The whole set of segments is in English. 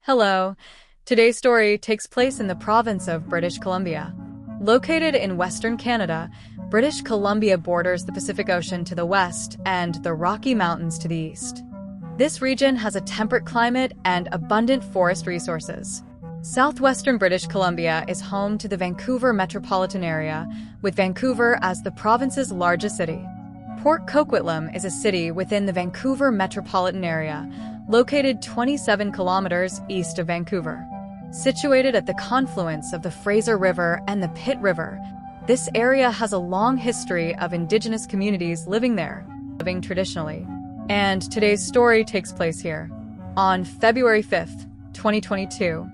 Hello. Today's story takes place in the province of British Columbia. Located in Western Canada, British Columbia borders the Pacific Ocean to the west and the Rocky Mountains to the east. This region has a temperate climate and abundant forest resources. Southwestern British Columbia is home to the Vancouver metropolitan area, with Vancouver as the province's largest city. Port Coquitlam is a city within the Vancouver metropolitan area, located 27 kilometers east of Vancouver. Situated at the confluence of the Fraser River and the Pitt River, this area has a long history of Indigenous communities living there, living traditionally. And today's story takes place here. On February 5th, 2022,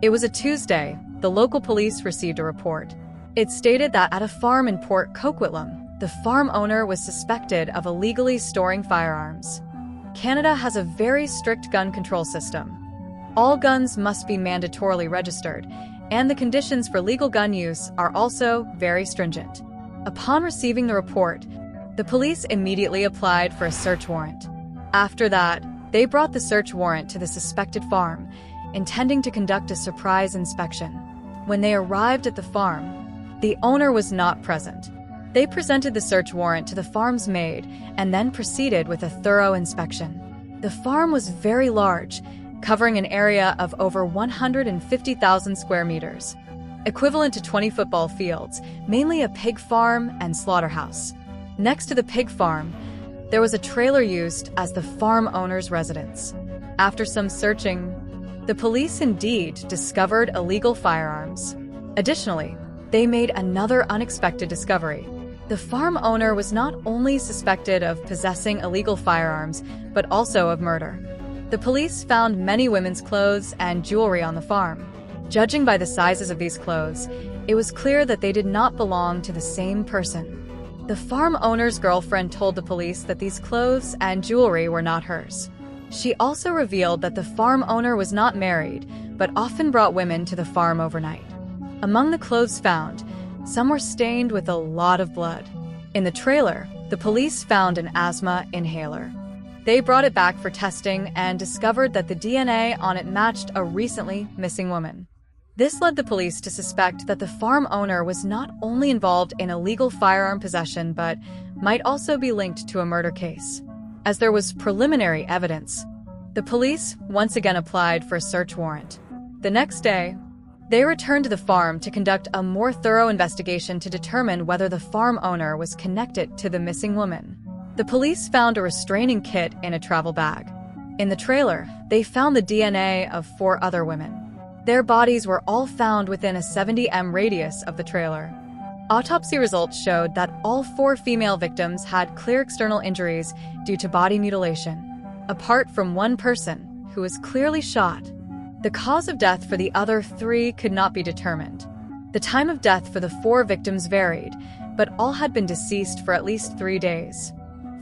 it was a Tuesday, the local police received a report. It stated that at a farm in Port Coquitlam, the farm owner was suspected of illegally storing firearms. Canada has a very strict gun control system. All guns must be mandatorily registered, and the conditions for legal gun use are also very stringent. Upon receiving the report, the police immediately applied for a search warrant. After that, they brought the search warrant to the suspected farm, intending to conduct a surprise inspection. When they arrived at the farm, the owner was not present. They presented the search warrant to the farm's maid and then proceeded with a thorough inspection. The farm was very large, covering an area of over 150,000 square meters, equivalent to 20 football fields, mainly a pig farm and slaughterhouse. Next to the pig farm, there was a trailer used as the farm owner's residence. After some searching, the police indeed discovered illegal firearms. Additionally, they made another unexpected discovery. The farm owner was not only suspected of possessing illegal firearms, but also of murder. The police found many women's clothes and jewelry on the farm. Judging by the sizes of these clothes, it was clear that they did not belong to the same person. The farm owner's girlfriend told the police that these clothes and jewelry were not hers. She also revealed that the farm owner was not married, but often brought women to the farm overnight. Among the clothes found, some were stained with a lot of blood. In the trailer, the police found an asthma inhaler. They brought it back for testing and discovered that the DNA on it matched a recently missing woman. This led the police to suspect that the farm owner was not only involved in illegal firearm possession but might also be linked to a murder case. As there was preliminary evidence, the police once again applied for a search warrant. The next day, they returned to the farm to conduct a more thorough investigation to determine whether the farm owner was connected to the missing woman. The police found a restraining kit in a travel bag. In the trailer, they found the DNA of 4 other women. Their bodies were all found within a 70 m radius of the trailer. Autopsy results showed that all 4 female victims had clear external injuries due to body mutilation, apart from one person who was clearly shot. The cause of death for the other 3 could not be determined. The time of death for the 4 victims varied, but all had been deceased for at least 3 days.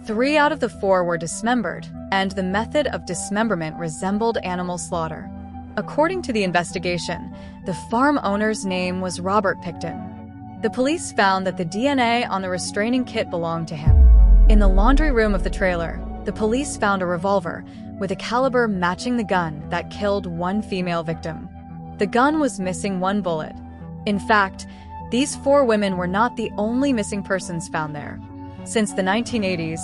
3 out of the 4 were dismembered, and the method of dismemberment resembled animal slaughter. According to the investigation, the farm owner's name was Robert Pickton. The police found that the DNA on the restraining kit belonged to him. In the laundry room of the trailer, the police found a revolver with a caliber matching the gun that killed 1 female victim. The gun was missing 1 bullet. In fact, these 4 women were not the only missing persons found there. Since the 1980s,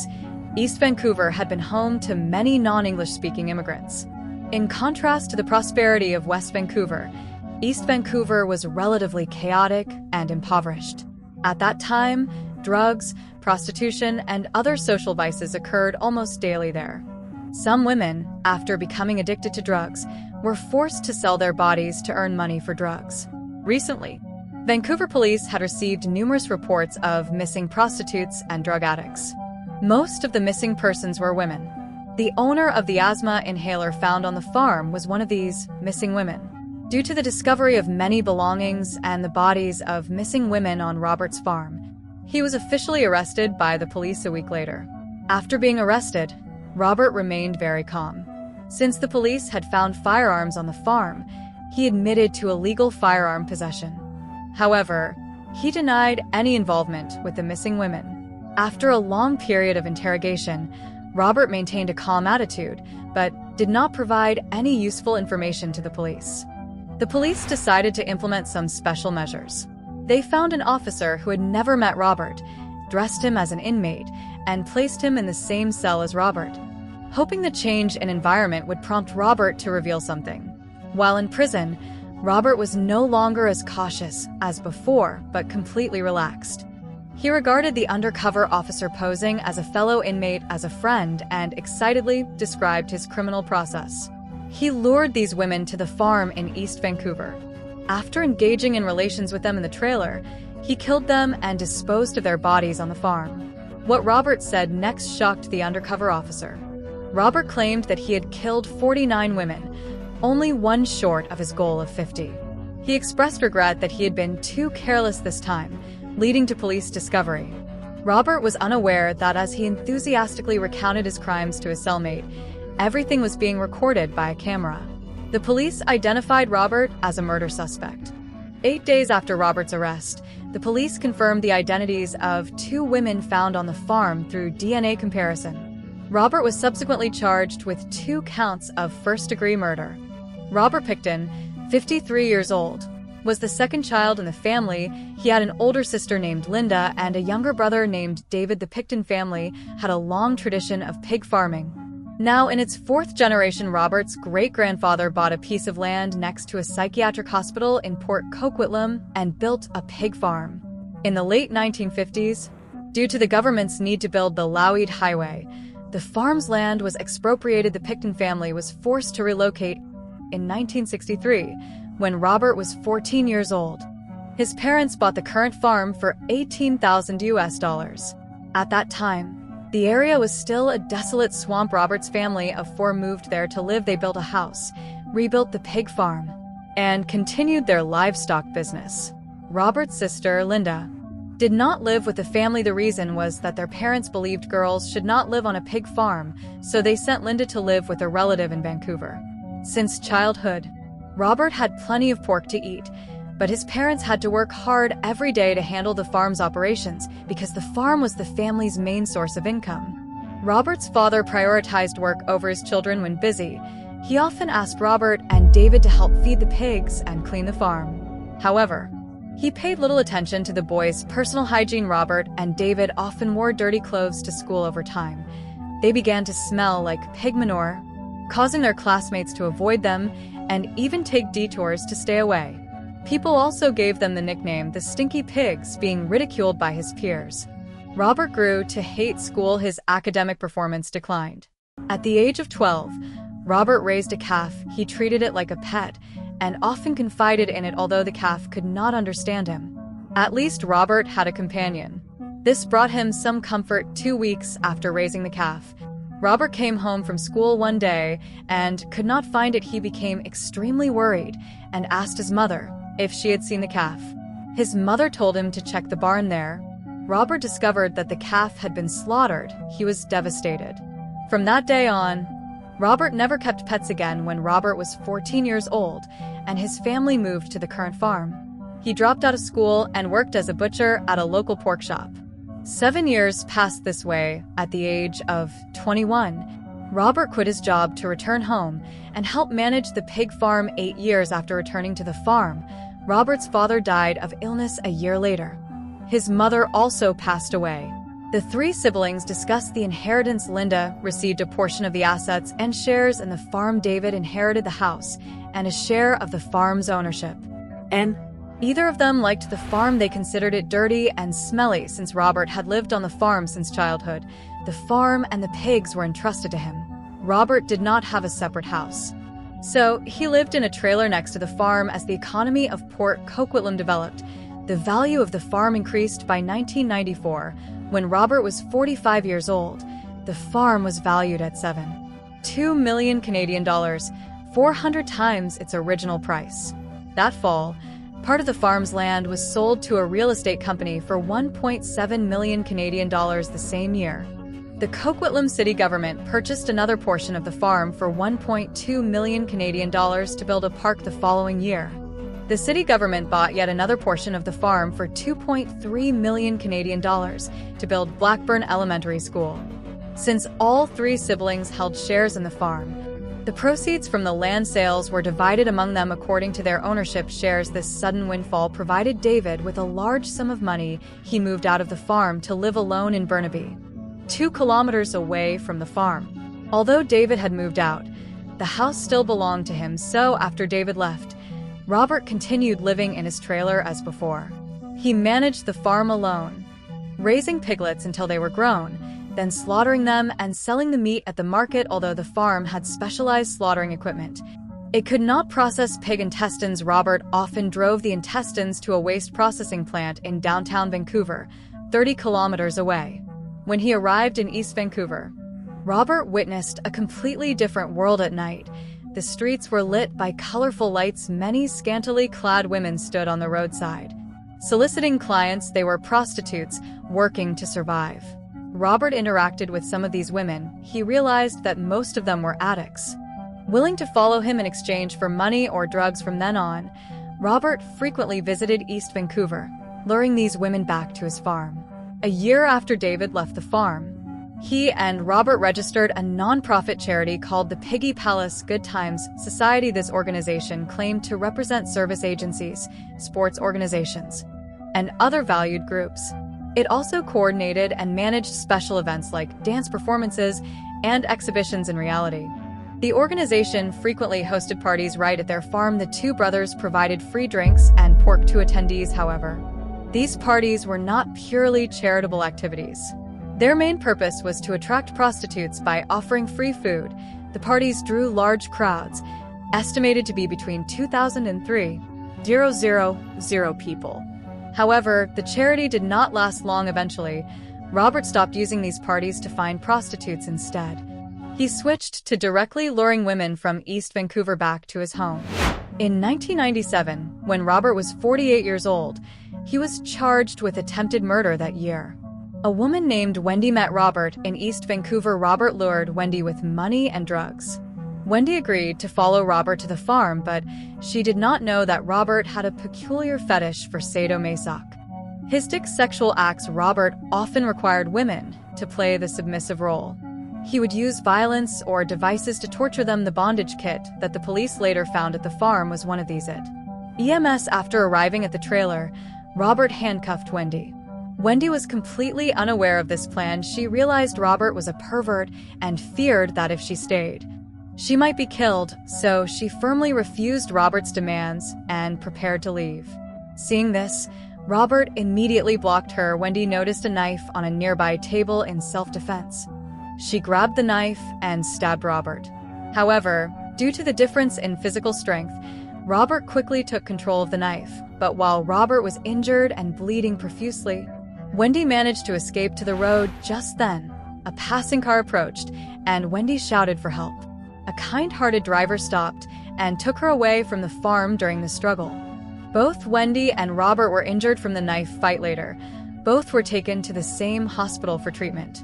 East Vancouver had been home to many non-English speaking immigrants. In contrast to the prosperity of West Vancouver, East Vancouver was relatively chaotic and impoverished. At that time, drugs, prostitution, and other social vices occurred almost daily there. Some women, after becoming addicted to drugs, were forced to sell their bodies to earn money for drugs. Recently, Vancouver police had received numerous reports of missing prostitutes and drug addicts. Most of the missing persons were women. The owner of the asthma inhaler found on the farm was one of these missing women. Due to the discovery of many belongings and the bodies of missing women on Robert's farm, he was officially arrested by the police a week later. After being arrested, Robert remained very calm. Since the police had found firearms on the farm, he admitted to illegal firearm possession. However, he denied any involvement with the missing women. After a long period of interrogation, Robert maintained a calm attitude, but did not provide any useful information to the police. The police decided to implement some special measures. They found an officer who had never met Robert, dressed him as an inmate, and placed him in the same cell as Robert, hoping the change in environment would prompt Robert to reveal something. While in prison, Robert was no longer as cautious as before, but completely relaxed. He regarded the undercover officer posing as a fellow inmate as a friend and excitedly described his criminal process. He lured these women to the farm in East Vancouver. After engaging in relations with them in the trailer, he killed them and disposed of their bodies on the farm. What Robert said next shocked the undercover officer. Robert claimed that he had killed 49 women, only one short of his goal of 50. He expressed regret that he had been too careless this time, leading to police discovery. Robert was unaware that as he enthusiastically recounted his crimes to his cellmate, everything was being recorded by a camera. The police identified Robert as a murder suspect. 8 days after Robert's arrest, the police confirmed the identities of 2 women found on the farm through DNA comparison. Robert was subsequently charged with 2 counts of first-degree murder. Robert Pickton, 53 years old, was the second child in the family. He had an older sister named Linda and a younger brother named David. The Pickton family had a long tradition of pig farming. Now in its 4th generation, Robert's great-grandfather bought a piece of land next to a psychiatric hospital in Port Coquitlam and built a pig farm. In the late 1950s, due to the government's need to build the Lougheed Highway, the farm's land was expropriated. The Pickton family was forced to relocate in 1963, when Robert was 14 years old. His parents bought the current farm for $18,000. At that time, the area was still a desolate swamp. Robert's family of 4 moved there to live. They built a house, rebuilt the pig farm, and continued their livestock business. Robert's sister, Linda, did not live with the family. The reason was that their parents believed girls should not live on a pig farm, so they sent Linda to live with a relative in Vancouver. Since childhood, Robert had plenty of pork to eat, but his parents had to work hard every day to handle the farm's operations because the farm was the family's main source of income. Robert's father prioritized work over his children when busy. He often asked Robert and David to help feed the pigs and clean the farm. However, he paid little attention to the boys' personal hygiene. Robert and David often wore dirty clothes to school. Over time, they began to smell like pig manure, causing their classmates to avoid them and even take detours to stay away. People also gave them the nickname the Stinky Pigs, being ridiculed by his peers. Robert grew to hate school. His academic performance declined. At the age of 12, Robert raised a calf. He treated it like a pet and often confided in it, although the calf could not understand him. At least Robert had a companion. This brought him some comfort. 2 weeks after raising the calf, Robert came home from school one day and could not find it. He became extremely worried and asked his mother if she had seen the calf. His mother told him to check the barn there. Robert discovered that the calf had been slaughtered. He was devastated. From that day on, Robert never kept pets again. When Robert was 14 years old and his family moved to the current farm, he dropped out of school and worked as a butcher at a local pork shop. 7 years passed this way. At the age of 21, Robert quit his job to return home and help manage the pig farm. 8 years after returning to the farm, Robert's father died of illness a year later. His mother also passed away. The 3 siblings discussed the inheritance. Linda received a portion of the assets and shares in the farm. David inherited the house and a share of the farm's ownership. And neither of them liked the farm. They considered it dirty and smelly. Since Robert had lived on the farm since childhood, the farm and the pigs were entrusted to him. Robert did not have a separate house, so he lived in a trailer next to the farm. As the economy of Port Coquitlam developed, the value of the farm increased. By 1994, when Robert was 45 years old, the farm was valued at $7.2 million Canadian dollars, 400 times its original price. That fall, part of the farm's land was sold to a real estate company for $1.7 million Canadian dollars the same year. The Coquitlam city government purchased another portion of the farm for $1.2 million Canadian dollars to build a park the following year. The city government bought yet another portion of the farm for $2.3 million Canadian dollars to build Blackburn Elementary School. Since all 3 siblings held shares in the farm, The proceeds from the land sales were divided among them according to their ownership shares. This sudden windfall provided David with a large sum of money. He moved out of the farm to live alone in Burnaby, 2 kilometers away from the farm. Although David had moved out, the house still belonged to him, so after David left, Robert continued living in his trailer as before. He managed the farm alone, raising piglets until they were grown, then slaughtering them and selling the meat at the market. Although the farm had specialized slaughtering equipment, it could not process pig intestines. Robert often drove the intestines to a waste processing plant in downtown Vancouver, 30 kilometers away. When he arrived in East Vancouver, Robert witnessed a completely different world at night. The streets were lit by colorful lights. Many scantily clad women stood on the roadside, soliciting clients. They were prostitutes working to survive. Robert interacted with some of these women. He realized that most of them were addicts, willing to follow him in exchange for money or drugs. From then on, Robert frequently visited East Vancouver, luring these women back to his farm. A year after David left the farm, he and Robert registered a non-profit charity called the Piggy Palace Good Times Society. This organization claimed to represent service agencies, sports organizations, and other valued groups. It also coordinated and managed special events like dance performances and exhibitions in reality. The organization frequently hosted parties right at their farm. The two brothers provided free drinks and pork to attendees. However, these parties were not purely charitable activities. Their main purpose was to attract prostitutes by offering free food. The parties drew large crowds, estimated to be between 2,000 and 3,000 people. However, the charity did not last long. Eventually, Robert stopped using these parties to find prostitutes instead. He switched to directly luring women from East Vancouver back to his home. In 1997, when Robert was 48 years old, he was charged with attempted murder. That year, a woman named Wendy met Robert in East Vancouver. Robert lured Wendy with money and drugs. Wendy agreed to follow Robert to the farm, but she did not know that Robert had a peculiar fetish for sadomasoch. His sexual acts. Robert often required women to play the submissive role. He would use violence or devices to torture them. The bondage kit that the police later found at the farm was one of these. EMS. After arriving at the trailer, Robert handcuffed Wendy. Wendy was completely unaware of this plan. She realized Robert was a pervert and feared that if she stayed, she might be killed, so she firmly refused Robert's demands and prepared to leave. Seeing this, Robert immediately blocked her. Wendy noticed a knife on a nearby table in self-defense. She grabbed the knife and stabbed Robert. However, due to the difference in physical strength, Robert quickly took control of the knife. But while Robert was injured and bleeding profusely, Wendy managed to escape to the road. Just then, a passing car approached, and Wendy shouted for help. A kind-hearted driver stopped and took her away from the farm during the struggle. Both Wendy and Robert were injured from the knife fight. Later, both were taken to the same hospital for treatment.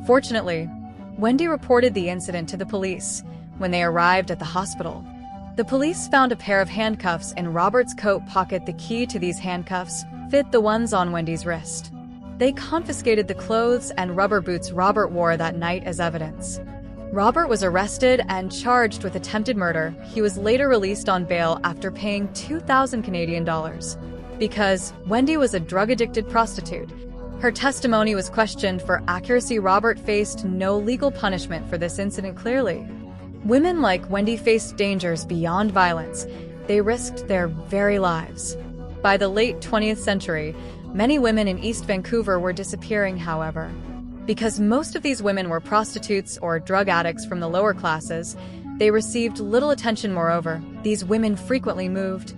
Fortunately, Wendy reported the incident to the police. When they arrived at the hospital, the police found a pair of handcuffs in Robert's coat pocket. The key to these handcuffs fit the ones on Wendy's wrist. They confiscated the clothes and rubber boots Robert wore that night as evidence. Robert was arrested and charged with attempted murder. He was later released on bail after paying 2,000 Canadian dollars. Because Wendy was a drug-addicted prostitute, her testimony was questioned for accuracy. Robert faced no legal punishment for this incident. Clearly, women like Wendy faced dangers beyond violence. They risked their very lives. By the late 20th century, many women in East Vancouver were disappearing. However, because most of these women were prostitutes or drug addicts from the lower classes, they received little attention. Moreover, these women frequently moved,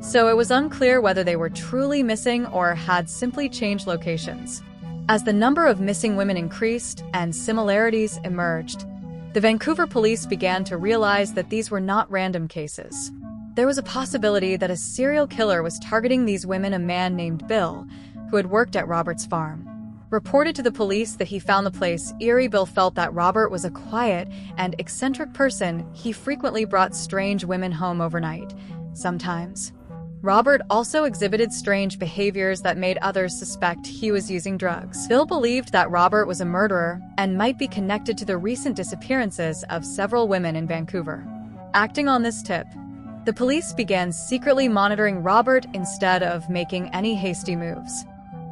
so it was unclear whether they were truly missing or had simply changed locations. As the number of missing women increased and similarities emerged, the Vancouver police began to realize that these were not random cases. There was a possibility that a serial killer was targeting these women. A man named Bill, who had worked at Robert's farm, reported to the police that he found the place eerie. Bill felt that Robert was a quiet and eccentric person. He frequently brought strange women home overnight. Sometimes, Robert also exhibited strange behaviors that made others suspect he was using drugs. Bill believed that Robert was a murderer and might be connected to the recent disappearances of several women in Vancouver. Acting on this tip, the police began secretly monitoring Robert instead of making any hasty moves.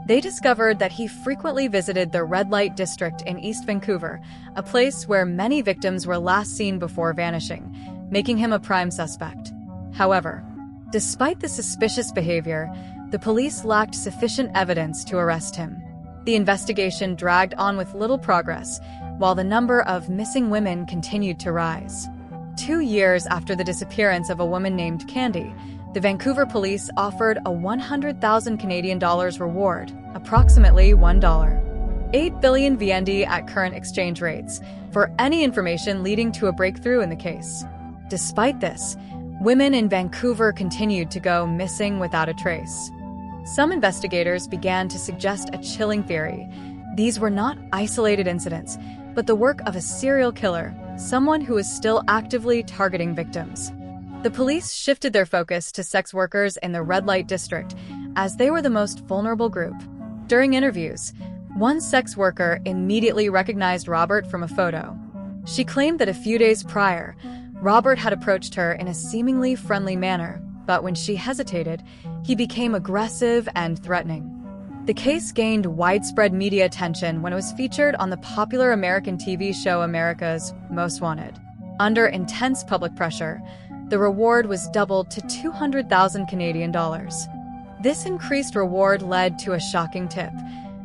They discovered that he frequently visited the red light district in East Vancouver, a place where many victims were last seen before vanishing, making him a prime suspect. However, despite the suspicious behavior, the police lacked sufficient evidence to arrest him. The investigation dragged on with little progress, while the number of missing women continued to rise. 2 years after the disappearance of a woman named Candy, the Vancouver police offered a 100,000 Canadian dollars reward, approximately $1. 8 billion VND at current exchange rates, for any information leading to a breakthrough in the case. Despite this, women in Vancouver continued to go missing without a trace. Some investigators began to suggest a chilling theory. These were not isolated incidents, but the work of a serial killer, someone who is still actively targeting victims. The police shifted their focus to sex workers in the red light district, as they were the most vulnerable group. During interviews, one sex worker immediately recognized Robert from a photo. She claimed that a few days prior, Robert had approached her in a seemingly friendly manner, but when she hesitated, he became aggressive and threatening. The case gained widespread media attention when it was featured on the popular American TV show America's Most Wanted. Under intense public pressure, the reward was doubled to 200,000 Canadian dollars. This increased reward led to a shocking tip.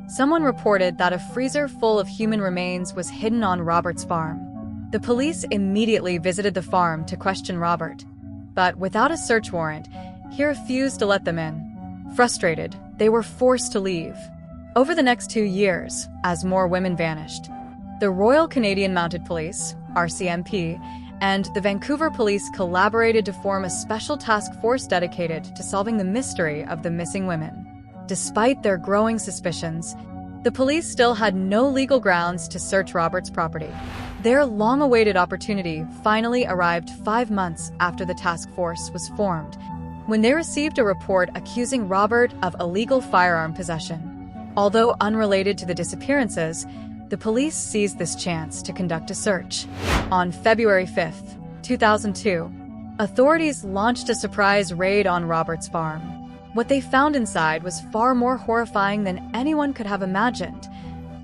Someone reported that a freezer full of human remains was hidden on Robert's farm. The police immediately visited the farm to question Robert, but without a search warrant, he refused to let them in. Frustrated, they were forced to leave. Over the next 2 years, as more women vanished, the Royal Canadian Mounted Police, RCMP, and the Vancouver Police collaborated to form a special task force dedicated to solving the mystery of the missing women. Despite their growing suspicions, the police still had no legal grounds to search Robert's property. Their long-awaited opportunity finally arrived 5 months after the task force was formed, when they received a report accusing Robert of illegal firearm possession. Although unrelated to the disappearances, the police seized this chance to conduct a search. On February 5, 2002, authorities launched a surprise raid on Robert's farm. What they found inside was far more horrifying than anyone could have imagined: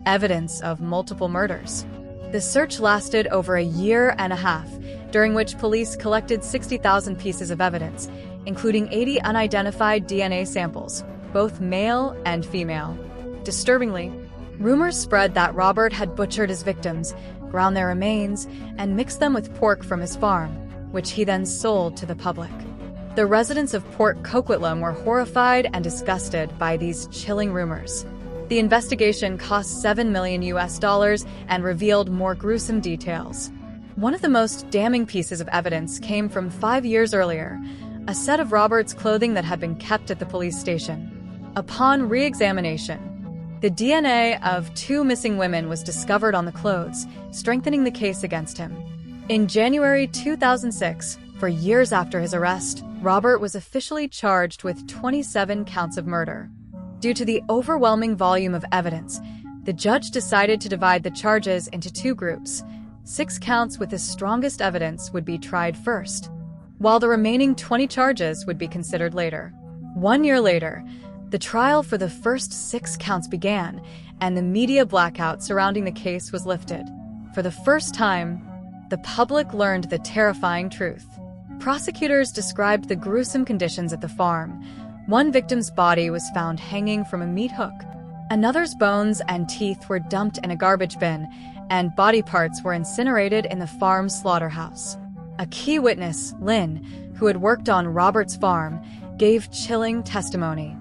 evidence of multiple murders. The search lasted over a year and a half, during which police collected 60,000 pieces of evidence, including 80 unidentified DNA samples, both male and female. Disturbingly, rumors spread that Robert had butchered his victims, ground their remains, and mixed them with pork from his farm, which he then sold to the public. The residents of Port Coquitlam were horrified and disgusted by these chilling rumors. The investigation cost $7 million and revealed more gruesome details. One of the most damning pieces of evidence came from 5 years earlier, a set of Robert's clothing that had been kept at the police station. Upon re-examination, the DNA of 2 missing women was discovered on the clothes, strengthening the case against him. In January 2006, for years after his arrest, Robert was officially charged with 27 counts of murder. Due to the overwhelming volume of evidence, the judge decided to divide the charges into 2 groups. 6 counts with the strongest evidence would be tried first, while the remaining 20 charges would be considered later. 1 year later, the trial for the first 6 counts began, and the media blackout surrounding the case was lifted. For the first time, the public learned the terrifying truth. Prosecutors described the gruesome conditions at the farm. One victim's body was found hanging from a meat hook. Another's bones and teeth were dumped in a garbage bin, and body parts were incinerated in the farm's slaughterhouse. A key witness, Lynn, who had worked on Robert's farm, gave chilling testimony.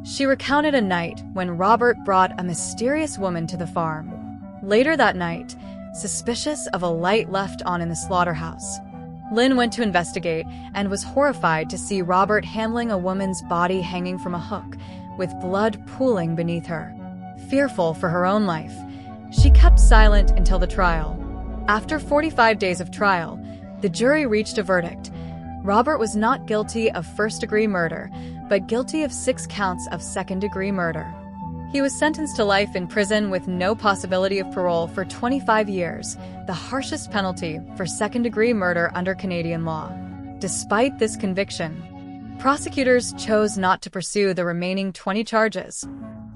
She recounted a night when Robert brought a mysterious woman to the farm. Later that night, suspicious of a light left on in the slaughterhouse, Lynn went to investigate and was horrified to see Robert handling a woman's body hanging from a hook, with blood pooling beneath her. Fearful for her own life, she kept silent until the trial. After 45 days of trial, the jury reached a verdict. Robert was not guilty of first-degree murder, but guilty of 6 counts of second-degree murder. He was sentenced to life in prison with no possibility of parole for 25 years, the harshest penalty for second-degree murder under Canadian law. Despite this conviction, prosecutors chose not to pursue the remaining 20 charges,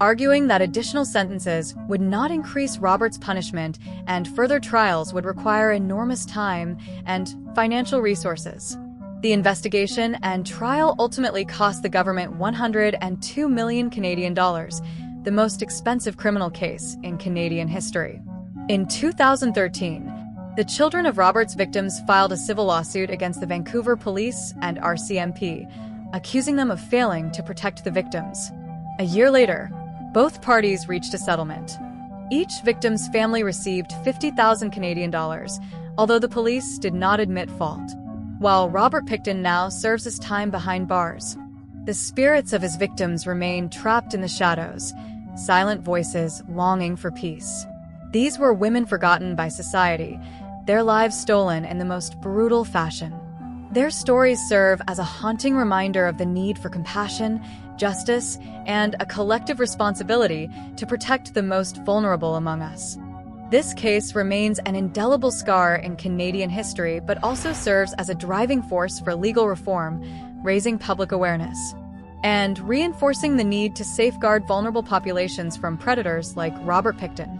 arguing that additional sentences would not increase Robert's punishment and further trials would require enormous time and financial resources. The investigation and trial ultimately cost the government 102 million Canadian dollars, the most expensive criminal case in Canadian history. In 2013, the children of Robert's victims filed a civil lawsuit against the Vancouver Police and RCMP, accusing them of failing to protect the victims. A year later, both parties reached a settlement. Each victim's family received 50,000 Canadian dollars, although the police did not admit fault. While Robert Pickton now serves his time behind bars, the spirits of his victims remain trapped in the shadows, silent voices longing for peace. These were women forgotten by society, their lives stolen in the most brutal fashion. Their stories serve as a haunting reminder of the need for compassion, justice, and a collective responsibility to protect the most vulnerable among us. This case remains an indelible scar in Canadian history, but also serves as a driving force for legal reform, raising public awareness, and reinforcing the need to safeguard vulnerable populations from predators like Robert Pickton.